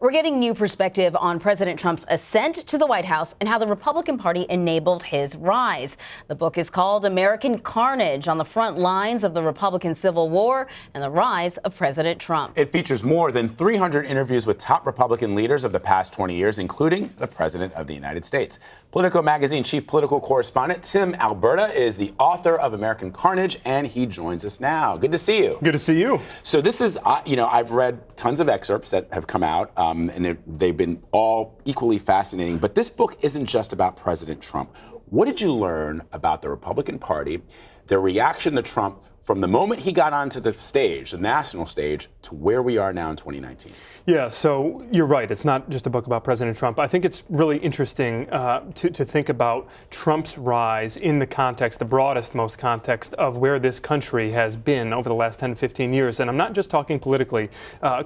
We're getting new perspective on President Trump's ascent to the White House and how the Republican Party enabled his rise. The book is called American Carnage: On the Front Lines of the Republican Civil War and the Rise of President Trump. It features more than 300 interviews with top Republican leaders of the past 20 years, including the President of the United States. Politico magazine chief political correspondent Tim Alberta is the author of American Carnage, and he joins us now. Good to see you. Good to see you. So this is, I've read tons of excerpts that have come out. And they've been all equally fascinating. But this book isn't just about President Trump. What did you learn about the Republican Party, their reaction to Trump from the moment he got onto the stage, the national stage, to where we are now in 2019? Yeah, so you're right. It's not just a book about President Trump. I think it's really interesting to think about Trump's rise in the context, the broadest, most context of where this country has been over the last 10 to 15 years. And I'm not just talking politically,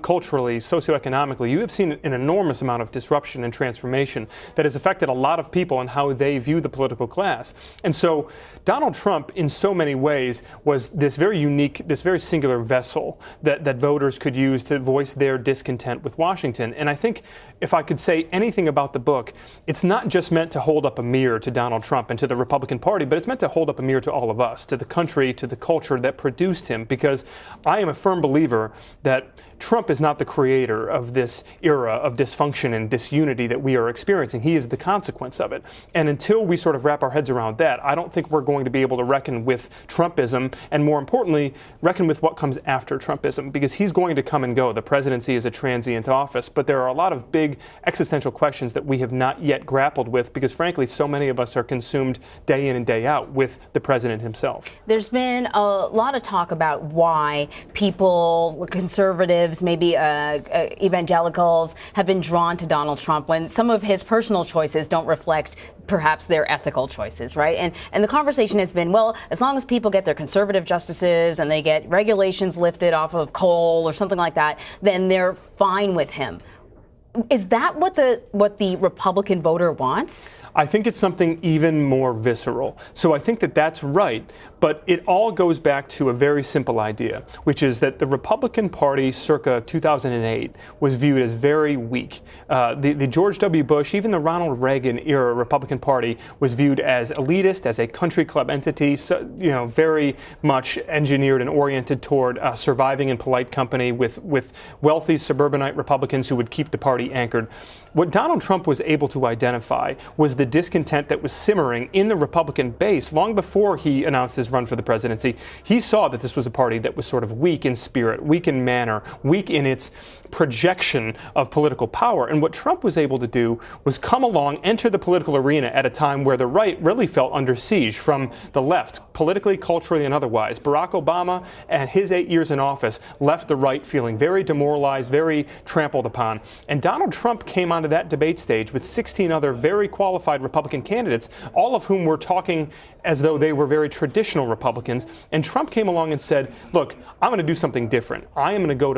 culturally, socioeconomically. You have seen an enormous amount of disruption and transformation that has affected a lot of people and how they view the political class. And so Donald Trump, in so many ways, was this very unique, this very singular vessel that voters could use to voice their discontent with Washington. And I think if I could say anything about the book, it's not just meant to hold up a mirror to Donald Trump and to the Republican Party, but it's meant to hold up a mirror to all of us, to the country, to the culture that produced him, because I am a firm believer that Trump is not the creator of this era of dysfunction and disunity that we are experiencing. He is the consequence of it. And until we sort of wrap our heads around that, I don't think we're going to be able to reckon with Trumpism, and more importantly, reckon with what comes after Trumpism, because he's going to come and go. The presidency is a transient office, but there are a lot of big existential questions that we have not yet grappled with, because frankly, so many of us are consumed day in and day out with the president himself. There's been a lot of talk about why people, conservatives, maybe evangelicals, have been drawn to Donald Trump when some of his personal choices don't reflect perhaps their ethical choices, right? And the conversation has been, well, as long as people get their conservative justices and they get regulations lifted off of coal or something like that, then they're fine with him. Is that what the Republican voter wants? I think it's something even more visceral. So I think that that's right, but it all goes back to a very simple idea, which is that the Republican Party circa 2008 was viewed as very weak. The George W. Bush, even the Ronald Reagan era Republican Party was viewed as elitist, as a country club entity, so, very much engineered and oriented toward surviving in polite company with wealthy suburbanite Republicans who would keep the party anchored. What Donald Trump was able to identify was the discontent that was simmering in the Republican base long before he announced his run for the presidency. He saw that this was a party that was sort of weak in spirit, weak in manner, weak in its projection of political power. And what Trump was able to do was come along, enter the political arena at a time where the right really felt under siege from the left, politically, culturally, and otherwise. Barack Obama and his 8 years in office left the right feeling very demoralized, very trampled upon. And Donald Trump came onto that debate stage with 16 other very qualified Republican candidates, all of whom were talking as though they were very traditional Republicans. And Trump came along and said, look, I'm going to do something different. I'm going to go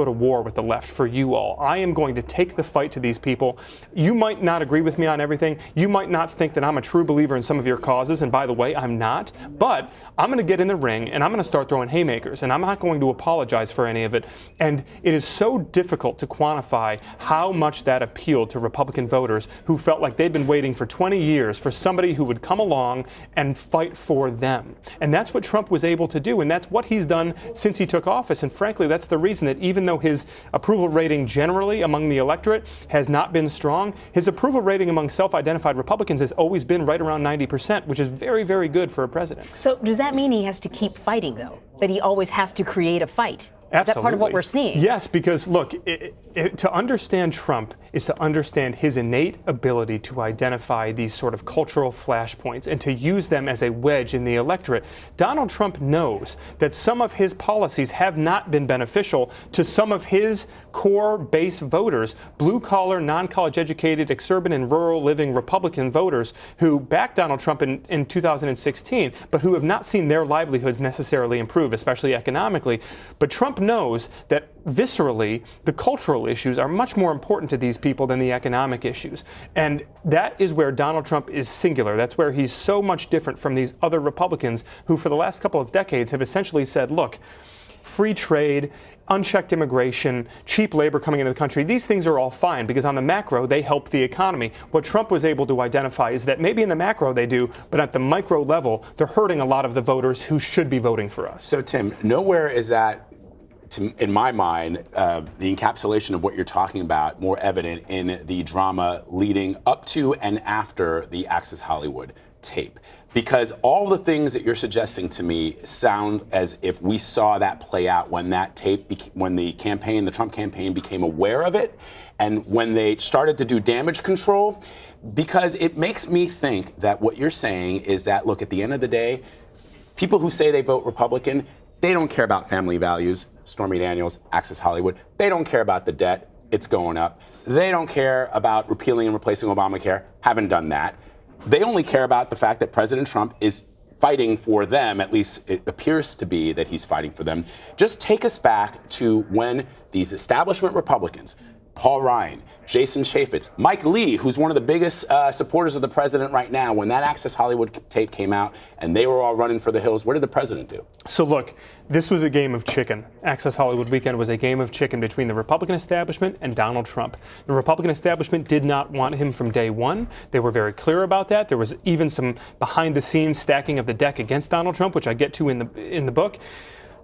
to war with the left for you all. I am going to take the fight to these people. You might not agree with me on everything. You might not think that I'm a true believer in some of your causes. And by the way, I'm not. But I'm going to get in the ring and I'm going to start throwing haymakers. And I'm not going to apologize for any of it. And it is so difficult to quantify how much that appealed to Republican voters who felt like they'd been waiting for 20 years for somebody who would come along and fight for them. And that's what Trump was able to do, and that's what he's done since he took office. And frankly, that's the reason that even though his approval rating generally among the electorate has not been strong, his approval rating among self-identified Republicans has always been right around 90%, which is very, very good for a president. So does that mean he has to keep fighting, though? That he always has to create a fight? Absolutely. Is that part of what we're seeing? Yes, because look, to understand Trump is to understand his innate ability to identify these sort of cultural flashpoints and to use them as a wedge in the electorate. Donald Trump knows that some of his policies have not been beneficial to some of his core base voters, blue-collar, non-college educated, exurban and rural living Republican voters who backed Donald Trump in 2016, but who have not seen their livelihoods necessarily improve, especially economically. But Trump knows that viscerally, the cultural issues are much more important to these people than the economic issues. And that is where Donald Trump is singular. That's where he's so much different from these other Republicans who for the last couple of decades have essentially said, look, free trade unchecked immigration, cheap labor coming into the country, these things are all fine because on the macro, they help the economy. What Trump was able to identify is that maybe in the macro they do, but at the micro level, they're hurting a lot of the voters who should be voting for us. So, Tim, nowhere is that, in my mind, the encapsulation of what you're talking about more evident in the drama leading up to and after the Access Hollywood tape. Because all the things that you're suggesting to me sound as if we saw that play out when that tape, when the Trump campaign became aware of it, and when they started to do damage control. Because it makes me think that what you're saying is that, look, at the end of the day, people who say they vote Republican, they don't care about family values. Stormy Daniels, Access Hollywood. They don't care about the debt. It's going up. They don't care about repealing and replacing Obamacare. Haven't done that. They only care about the fact that President Trump is fighting for them, at least it appears to be that he's fighting for them. Just take us back to when these establishment Republicans, Paul Ryan, Jason Chaffetz, Mike Lee, who's one of the biggest supporters of the president right now, when that Access Hollywood tape came out and they were all running for the hills, what did the president do? So look, this was a game of chicken. Access Hollywood weekend was a game of chicken between the Republican establishment and Donald Trump. The Republican establishment did not want him from day one. They were very clear about that. There was even some behind-the-scenes stacking of the deck against Donald Trump, which I get to in the book.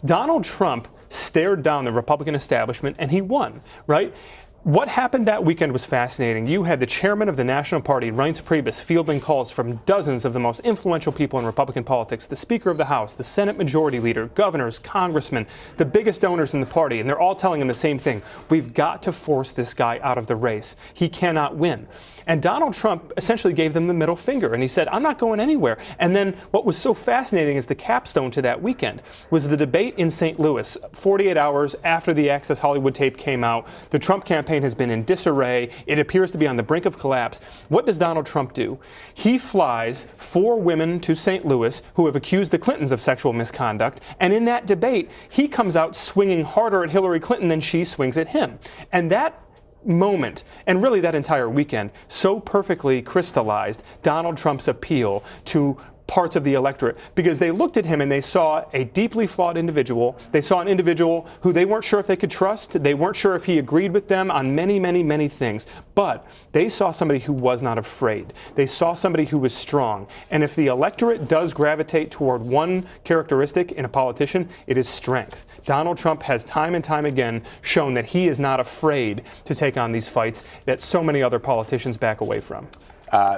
Donald Trump stared down the Republican establishment and he won, right? What happened that weekend was fascinating. You had the chairman of the National Party, Reince Priebus, fielding calls from dozens of the most influential people in Republican politics, the Speaker of the House, the Senate Majority Leader, governors, congressmen, the biggest donors in the party, and they're all telling him the same thing. We've got to force this guy out of the race. He cannot win. And Donald Trump essentially gave them the middle finger, and he said, I'm not going anywhere. And then what was so fascinating is the capstone to that weekend was the debate in St. Louis, 48 hours after the Access Hollywood tape came out. The Trump campaign has been in disarray. It appears to be on the brink of collapse. What does Donald Trump do? He flies 4 women to St. Louis who have accused the Clintons of sexual misconduct, and in that debate, he comes out swinging harder at Hillary Clinton than she swings at him. And that moment, and really that entire weekend, so perfectly crystallized Donald Trump's appeal to parts of the electorate, because they looked at him and they saw a deeply flawed individual. They saw an individual who they weren't sure if they could trust. They weren't sure if he agreed with them on many, many, many things. But they saw somebody who was not afraid. They saw somebody who was strong. And if the electorate does gravitate toward one characteristic in a politician, it is strength. Donald Trump has time and time again shown that he is not afraid to take on these fights that so many other politicians back away from.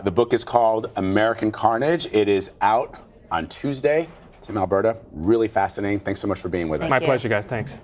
The book is called American Carnage. It is out on Tuesday. Tim Alberta, really fascinating. Thanks so much for being with us. My pleasure, guys. Thanks.